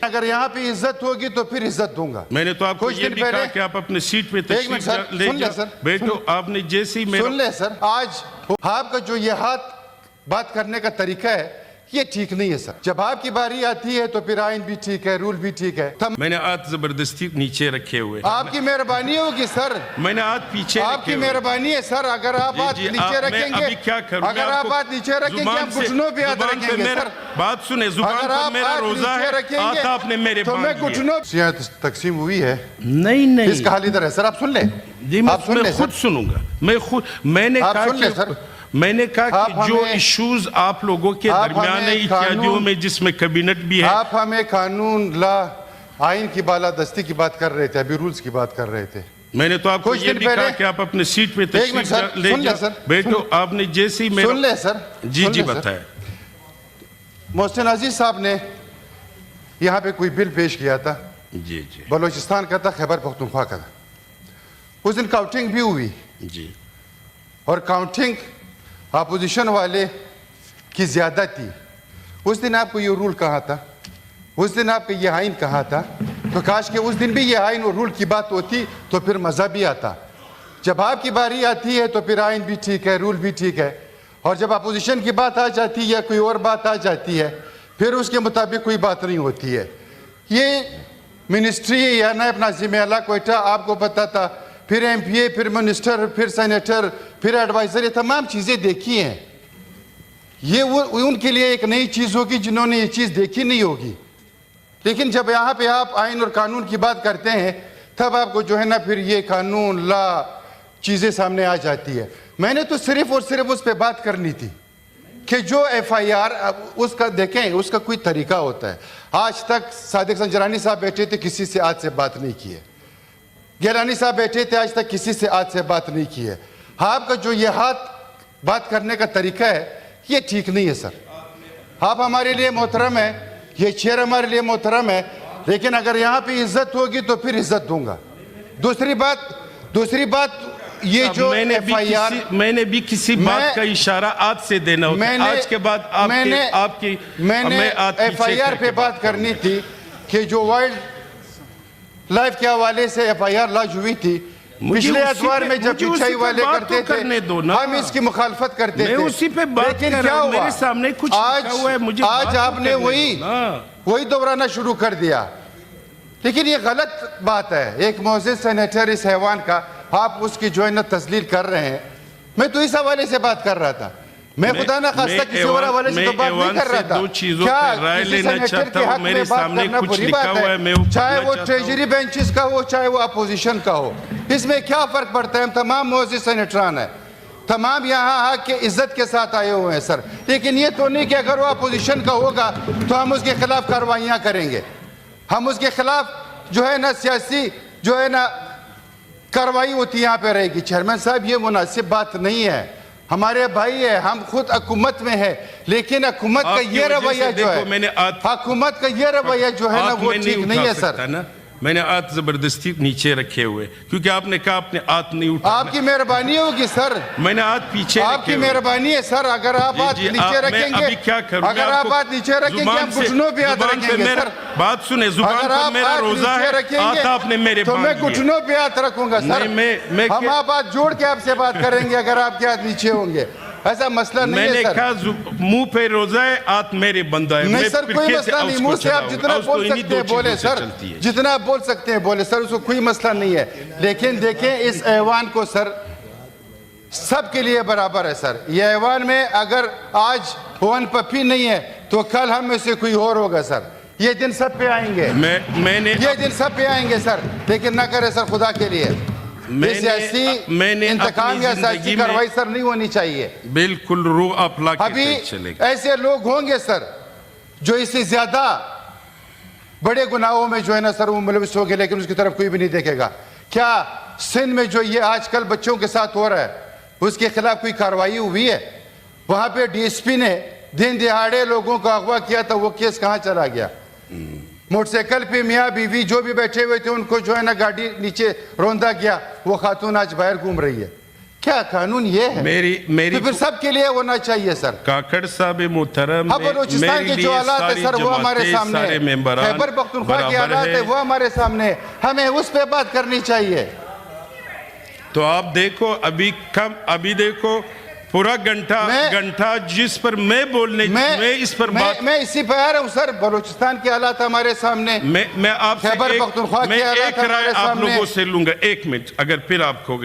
اگر یہاں پہ عزت ہوگی تو پھر عزت دوں گا. میں نے تو آپ کو یہ بھی کہا کہ آپ اپنے سیٹ پہ تشریف لے جائیں. بیٹو آپ نے جیسے ہی سن لیں سر, آج آپ کا جو یہ ہاتھ بات کرنے کا طریقہ ہے یہ ٹھیک نہیں ہے سر. جب آپ کی باری آتی ہے تو پھر آئین بھی ٹھیک ہے, رول بھی ٹھیک ہے. میں نے ہاتھ زبردستی نیچے رکھے ہوئے. آپ کی مہربانی ہوگی سر, میں نے ہاتھ پیچھے رکھے ہوئے. آپ کی مہربانی ہے سر. اگر آپ ہاتھ نیچے رکھیں گے, اگر آپ ہاتھ نیچے رکھیں گے, ہم گھٹنوں پہ ہاتھ رکھیں گے سر. بات سنیں, زبان پر میرا روزہ ہے, ہاتھ آپ نے میرے تو میں باندھ لیا. گھٹنوں تقسیم ہوئی ہے. نہیں اس کا حال ادھر ہے سر, آپ سن لیں. جی میں خود سنوں گا. میں نے کہا کہ جو ایشوز آپ لوگوں کے درمیان ہے اتحادیوں میں, جس میں کابینٹ بھی ہے, آپ ہمیں قانون لا آئین کی بالادستی کی بات کر رہے تھے, ابھی رولز کی بات کر رہے تھے. میں نے تو آپ کو یہ بھی کہا کہ آپ اپنے سیٹ پہ تشریف لے جائیں. بیٹو آپ نے جیسے ہی سن لیں سر. جی بتائیں. محسن عزیز صاحب نے یہاں پہ کوئی بل پیش کیا تھا, جی بلوچستان کا تھا, خیبر پختونخوا کا تھا. اس دن کاؤنٹنگ بھی ہوئی, جی, اور کاؤنٹنگ اپوزیشن والے کی زیادہ تھی. اس دن آپ کو یہ رول کہا تھا, اس دن آپ کو یہ آئین کہا تھا, تو کاش کہ اس دن بھی یہ آئین اور رول کی بات ہوتی تو پھر مزہ بھی آتا. جب آپ کی باری آتی ہے تو پھر آئین بھی ٹھیک ہے, رول بھی ٹھیک ہے, اور جب اپوزیشن کی بات آ جاتی ہے یا کوئی اور بات آ جاتی ہے پھر اس کے مطابق کوئی بات نہیں ہوتی ہے. یہ منسٹری یا نائب ناظم اعلیٰ کوئٹہ آپ کو پتا تھا, پھر ایم پی اے, پھر منسٹر, پھر سینیٹر, پھر ایڈوائزر, یہ تمام چیزیں دیکھی ہیں. یہ ان کے لیے ایک نئی چیز ہوگی جنہوں نے یہ چیز دیکھی نہیں ہوگی. لیکن جب یہاں پہ آپ آئین اور قانون کی بات کرتے ہیں تب آپ کو جو ہے نا پھر یہ قانون لا چیزیں سامنے آ جاتی ہے. میں نے تو صرف اور صرف اس پہ بات کرنی تھی کہ جو ایف آئی آر, اس کا دیکھیں, اس کا کوئی طریقہ ہوتا ہے. آج تک صادق سنجرانی صاحب بیٹھے تھے, کسی سے آج سے بات نہیں کی ہے. گیلانی صاحب بیٹھے تھے, آج تک کسی سے آج سے بات نہیں کی ہے. آپ کا جو یہ ہاتھ بات کرنے کا طریقہ ہے یہ ٹھیک نہیں ہے سر. آپ ہمارے لیے محترم ہیں, یہ چیئر ہمارے لیے محترم ہے, لیکن اگر یہاں پہ عزت ہوگی تو پھر عزت دوں گا. دوسری بات یہ جو ایف آئی آر, میں نے بھی کسی بات کا اشارہ آج سے دینا ہوتا ہے. آج کے بعد میں نے ایف آئی آر پہ بات کرنی تھی کہ جو وائلڈ لائف کے حوالے سے ایف آئی آر لاج ہوئی تھی. پچھلے اتوار میں جب پچھائی والے کرتے تھے ہم اس کی مخالفت کرتے تھے, لیکن کیا ہوا, آج آپ نے وہی دہرانا شروع کر دیا. لیکن یہ غلط بات ہے. ایک معزز سینیٹر اس حیوان کا آپ اس کی جو ہے نا تذلیل کر رہے ہیں. میں تو اس حوالے سے بات کر رہا تھا, میں خدا نہ خواستہ کسی اور حوالے سے تو بات نہیں کر رہا تھا. کیا کسی سینیٹر کے حق میں بات کرنا بری بات ہے, چاہے وہ ٹریجری بینچز کا ہو چاہے وہ اپوزیشن کا ہو, اس میں کیا فرق پڑتا ہے؟ ہم تمام معزز سینیٹران ہیں, تمام یہاں حق کے عزت کے ساتھ آئے ہوئے ہیں سر. لیکن یہ تو نہیں کہ اگر وہ اپوزیشن کا ہوگا تو ہم اس کے خلاف کاروائیاں کریں گے. ہم اس کے خلاف جو ہے نا سیاسی جو ہے نا کاروائی ہوتی یہاں پہ رہے گی. چیئرمین صاحب یہ مناسب بات نہیں ہے. ہمارے بھائی ہے, ہم خود حکومت میں ہے, لیکن حکومت کا یہ رویہ جو ہے, حکومت کا یہ رویہ جو ہے نا وہ ٹھیک نہیں ہے سر. میں نے ہاتھ زبردستی نیچے رکھے ہوئے کیونکہ آپ نے کہا آپ نے ہاتھ نہیں اٹھانا. آپ کی مہربانی ہوگی سر, میں نے ہاتھ پیچھے رکھے ہوئے. آپ کی مہربانی ہے سر. اگر آپ ہاتھ نیچے رکھیں گے, اگر آپ ہاتھ نیچے رکھیں گے ہم گھٹنوں پہ ہاتھ رکھیں گے سر. بات سنیں, زبان پر میرا روزہ ہے, ہاتھ آپ نے میرے تو میں گھٹنوں پہ ہاتھ رکھوں گا سر. ہم آپ ہاتھ جوڑ کے آپ سے بات کریں گے اگر آپ کے ہاتھ نیچے ہوں گے. ایسا مسئلہ نہیں ہے سر. میں نے کہا منہ پہ روزہ ہے, ہاتھ میرے بندہ ہے. نہیں سر, کوئی مسئلہ نہیں. منہ سے آپ جتنا بول سکتے ہیں بولے سر, جتنا بول سکتے ہیں بولے سر, اس کو کوئی مسئلہ نہیں ہے. لیکن دیکھیں اس ایوان کو سر سب کے لیے برابر ہے سر. یہ ایوان میں اگر آج ون پپی نہیں ہے تو کل ہم میں سے کوئی اور ہوگا سر. یہ دن سب پہ آئیں گے, یہ دن سب پہ آئیں گے سر. لیکن نہ کرے سر خدا کے لیے, یہ سیاسی انتقام یا سیاسی کاروائی سر نہیں ہونی چاہیے. بالکل روح اپلا کے ابھی ایسے لوگ ہوں گے سر جو اس سے زیادہ بڑے گناہوں میں جو ہے نا سر وہ ملوث ہو گئے, لیکن اس کی طرف کوئی بھی نہیں دیکھے گا. کیا سندھ میں جو یہ آج کل بچوں کے ساتھ ہو رہا ہے اس کے خلاف کوئی کاروائی ہوئی ہے؟ وہاں پہ ڈی ایس پی نے دن دہاڑے لوگوں کو اغوا کیا تھا, وہ کیس کہاں چلا گیا؟ موٹر سائیکل پہ میاں بیوی جو بھی بیٹھے ہوئے تھے ان کو جو ہے نا گاڑی نیچے روندا گیا, وہ خاتون آج باہر گھوم رہی ہے. کیا قانون یہ ہے؟ میری تو پھر سب کے لیے ہونا چاہیے سر. کاکڑ صاحب محترم اب بلوچستان کے جو حالات ہے سر وہ ہمارے سامنے ہے, خیبر پختونخوا کے حالات ہے وہ ہمارے سامنے ہے, ہمیں اس پہ بات کرنی چاہیے. تو آپ دیکھو ابھی دیکھو پورا گھنٹہ جس پر میں بولنے میں اس پر بات میں اسی پہ آ رہا ہوں سر. بلوچستان کے حالات ہمارے سامنے, میں آپ سے خیبر پختونخوا کے حالات ایک رائے ہمارے آپ سامنے. لوگوں سے لوں گا. 1 منٹ اگر پھر آپ کو